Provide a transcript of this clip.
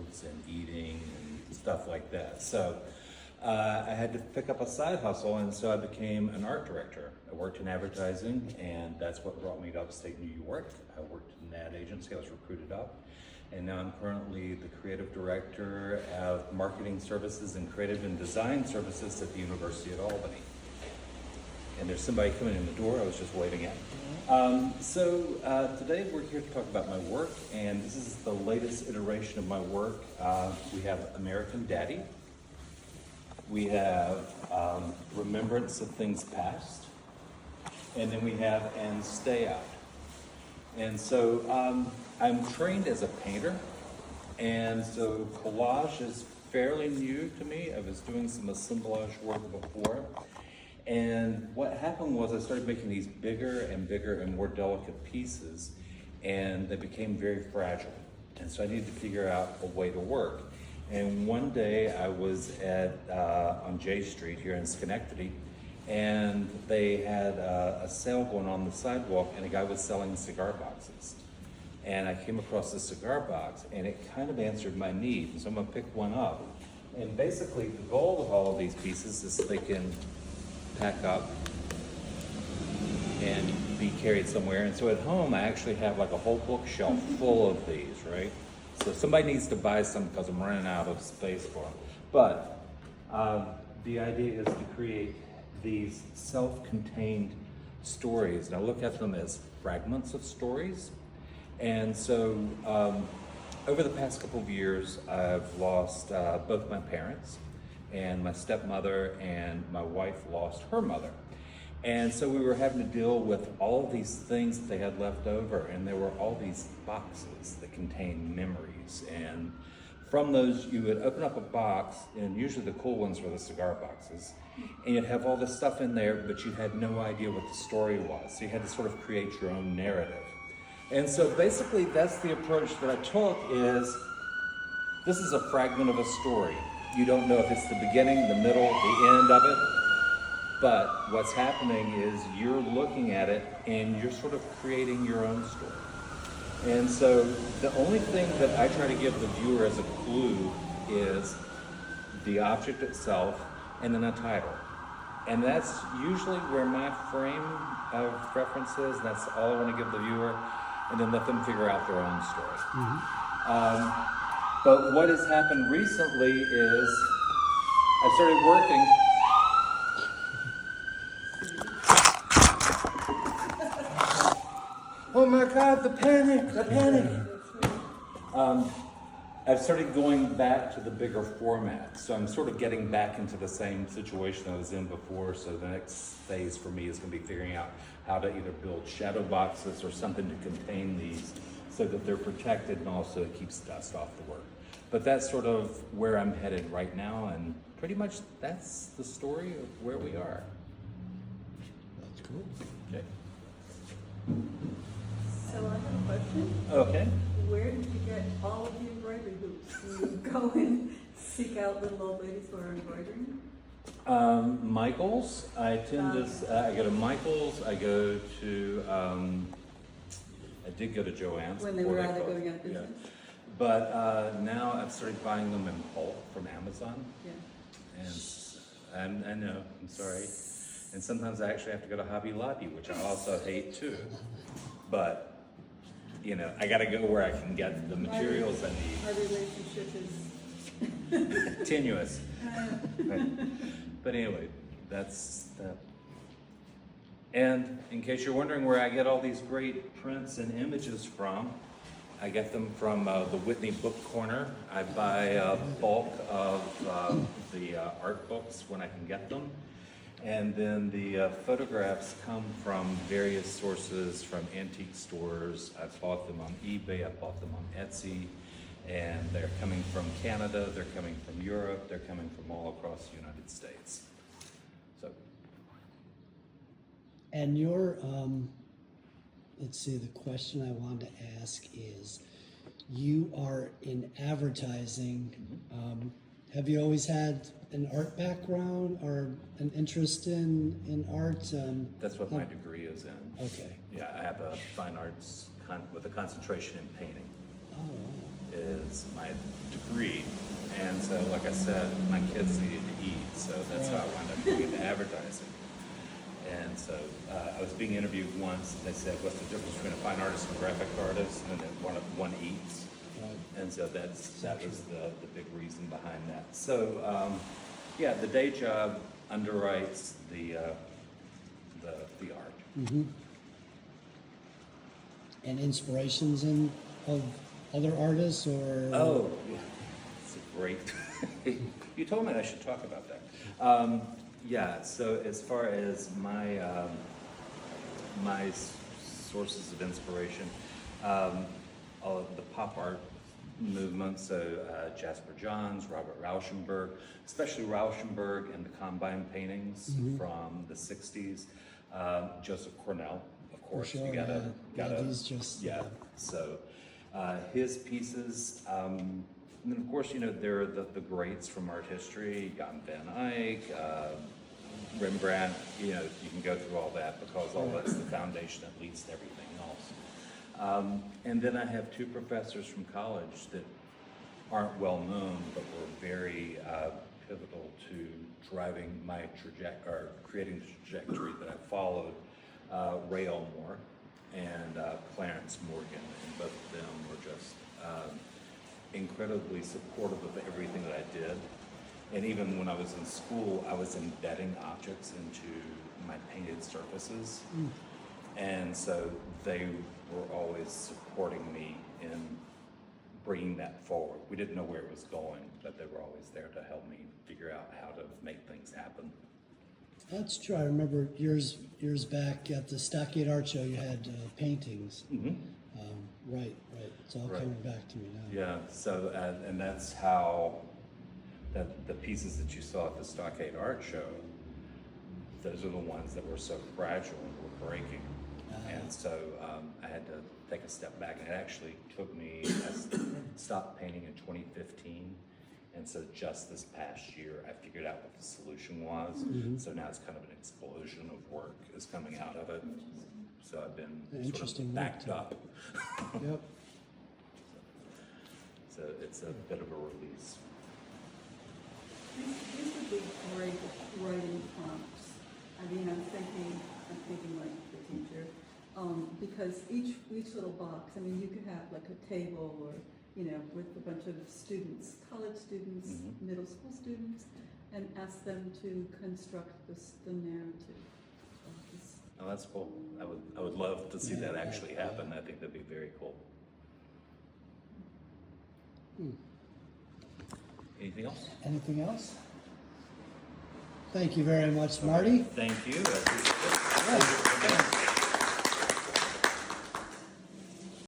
roads and eating and stuff like that. So I had to pick up a side hustle, and so I became an art director. I worked in advertising, and that's what brought me to upstate New York. I worked in an ad agency, I was recruited up, and now I'm currently the creative director of marketing services and creative and design services at the University of Albany. And there's somebody coming in the door I was just waving at. Today we're here to talk about my work, and this is the latest iteration of my work. We have American Daddy. We have Remembrance of Things Past. And then we have And Stay Out. And so I'm trained as a painter, and so collage is fairly new to me. I was doing some assemblage work before. And what happened was I started making these bigger and more delicate pieces, and they became very fragile. And so I needed to figure out a way to work. And one day I was on J Street here in Schenectady, and they had a sale going on the sidewalk, and a guy was selling cigar boxes. And I came across this cigar box, and it kind of answered my need. And so I'm gonna pick one up. And basically the goal of all of these pieces is they can pack up and be carried somewhere. And so at home, I actually have like a whole bookshelf full of these, right? So somebody needs to buy some because I'm running out of space for them. But the idea is to create these self-contained stories. And I look at them as fragments of stories. And so over the past couple of years, I've lost both my parents, and my stepmother and my wife lost her mother. And so we were having to deal with all of these things that they had left over, and there were all these boxes that contained memories. And from those, you would open up a box, and usually the cool ones were the cigar boxes, and you'd have all this stuff in there, but you had no idea what the story was. So you had to sort of create your own narrative. And so basically that's the approach that I took is, this is a fragment of a story. You don't know if it's the beginning, the middle, the end of it, but what's happening is you're looking at it and you're sort of creating your own story. And so the only thing that I try to give the viewer as a clue is the object itself and then a title. And that's usually where my frame of reference is, and that's all I want to give the viewer, and then let them figure out their own story. Mm-hmm. But what has happened recently is I started working. Oh my God, the panic. I've started going back to the bigger format. So I'm sort of getting back into the same situation I was in before. So the next phase for me is going to be figuring out how to either build shadow boxes or something to contain these, so that they're protected and also it keeps dust off the work. But that's sort of where I'm headed right now, and pretty much that's the story of where we are. That's cool. Okay. So I have a question. Okay. Where did you get all of the embroidery hoops? Do you go and seek out little old ladies who are embroidering? Michael's. I tend to. I go to Michael's. I go to. I did go to Joann's When they before were either closed. going out of business? Yeah. But now I've started buying them in bulk from Amazon. Yeah. And I know, I'm sorry. And sometimes I actually have to go to Hobby Lobby, which I also hate too. But, you know, I gotta go where I can get the materials I need. Our relationship is Tenuous. But anyway, that's that. And in case you're wondering where I get all these great prints and images from, I get them from the Whitney Book Corner. I buy a bulk of the art books when I can get them. And then the photographs come from various sources, from antique stores. I've bought them on eBay, I've bought them on Etsy, and they're coming from Canada, they're coming from Europe, they're coming from all across the United States. So. And your, let's see, the question I wanted to ask is, you are in advertising. Have you always had an art background or an interest in art? That's what my degree is in. Okay. Yeah, I have a fine arts with a concentration in painting. Oh, wow. Is my degree. degree. And so, like I said, my kids needed to eat, so that's how I wound up getting into advertising. And so I was being interviewed once, and they said, what's the difference between a fine artist and a graphic artist? And then one eats. Right. And so that was the big reason behind that. So, yeah, the day job underwrites the art. Mm-hmm. And inspirations of other artists or? Oh, yeah. It's a great. You told me I should talk about that. Yeah. So as far as my my sources of inspiration, all of the pop art movement. So Jasper Johns, Robert Rauschenberg, especially Rauschenberg and the Combine paintings from the '60s. Joseph Cornell, of course. sure, You gotta. He's just So his pieces, and then of course, there are the greats from art history, Jan van Eyck, Rembrandt, you can go through all that because all that's the foundation that leads to everything else. And then I have two professors from college that aren't well known, but were very pivotal to driving my creating the trajectory that I followed. Ray Elmore and Clarence Morgan, and both of them were just incredibly supportive of everything that I did. And even when I was in school, I was embedding objects into my painted surfaces. And so they were always supporting me in bringing that forward. We didn't know where it was going, but they were always there to help me figure out how to make things happen. That's true. I remember years back at the Stockade Art Show, you had paintings. Right. It's all coming back to me now. Yeah, so, and that's how, the pieces that you saw at the Stockade Art Show, those are the ones that were so fragile and were breaking. And so I had to take a step back, and it actually took me, I stopped painting in 2015. And so just this past year, I figured out what the solution was. So now it's kind of an explosion of work is coming out of it. So I've been sort of backed up. Yep. So it's a bit of a release. These would be great writing prompts. I mean, I'm thinking like the teacher, because each little box, I mean, you could have like a table or, with a bunch of students, college students, middle school students, and ask them to construct the narrative of this. Oh, that's cool. I would love to see that actually happen. I think that'd be very cool. Anything else? Anything else? Thank you very much, Marty. Thank you. I appreciate it.